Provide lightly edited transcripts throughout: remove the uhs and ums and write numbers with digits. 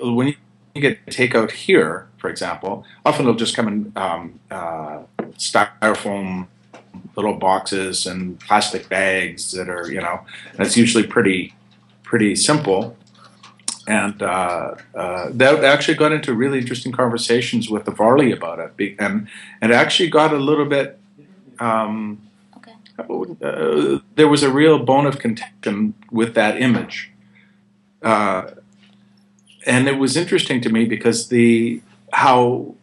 when you get takeout here, for example, often it'll just come in styrofoam little boxes and plastic bags that are, that's usually pretty simple. And that actually got into really interesting conversations with the Varley about it, and actually got a little bit. Okay. There was a real bone of contention with that image, and it was interesting to me because how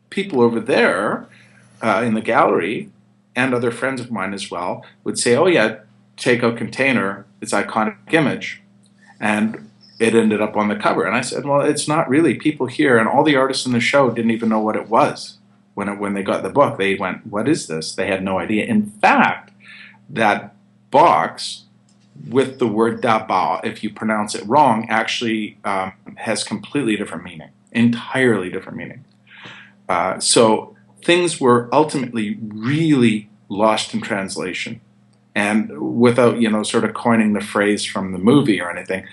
people over there in the gallery and other friends of mine as well would say, "Oh yeah, takeout container, it's iconic image," and it ended up on the cover. And I said, "Well, it's not really. People here and all the artists in the show didn't even know what it was when they got the book. They went, 'What is this?' They had no idea. In fact, that box with the word da BAO, if you pronounce it wrong, actually has completely different meaning, entirely different meaning. So things were ultimately really lost in translation. And without, sort of coining the phrase from the movie or anything,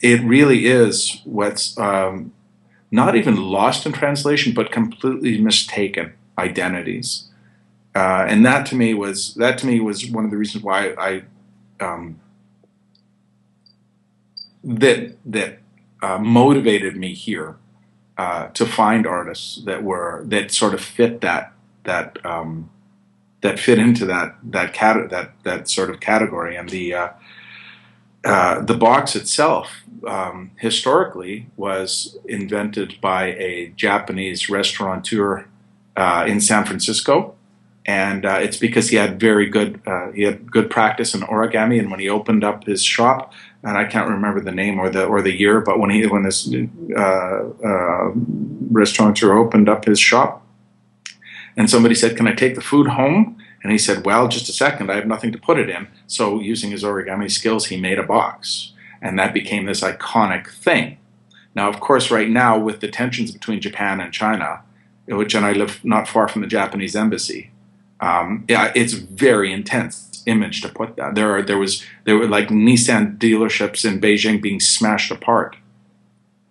it really is what's not even lost in translation, but completely mistaken identities. And that to me was one of the reasons why that motivated me here to find artists that sort of fit that fit into that sort of category. And the box itself historically was invented by a Japanese restaurateur in San Francisco. And it's because he had good practice in origami, and when he opened up his shop, and I can't remember the name or the year, but when this restaurateur opened up his shop, and somebody said, "Can I take the food home?" And he said, "Well, just a second, I have nothing to put it in." So using his origami skills, he made a box, and that became this iconic thing. Now, of course, right now with the tensions between Japan and China, and I live not far from the Japanese embassy. Yeah, it's very intense image to put that. There were like Nissan dealerships in Beijing being smashed apart,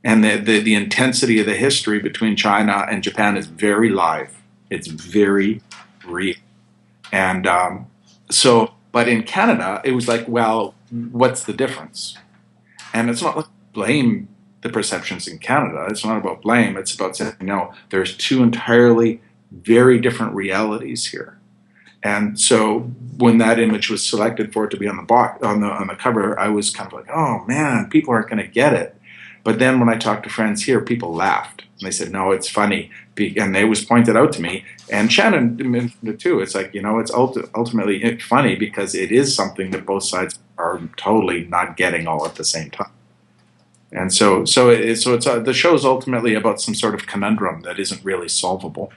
and the intensity of the history between China and Japan is very live. It's very real, and but in Canada, it was like, well, what's the difference? And it's not like blame the perceptions in Canada. It's not about blame. It's about saying, no, there's two entirely very different realities here. And so when that image was selected for it to be on the box, on the cover, I was kind of like, oh man, people aren't going to get it. But then when I talked to friends here, people laughed. And they said, no, it's funny. And they was pointed out to me. And Shannon mentioned it too. It's like, it's ultimately funny because it is something that both sides are totally not getting all at the same time. And so the show is ultimately about some sort of conundrum that isn't really solvable.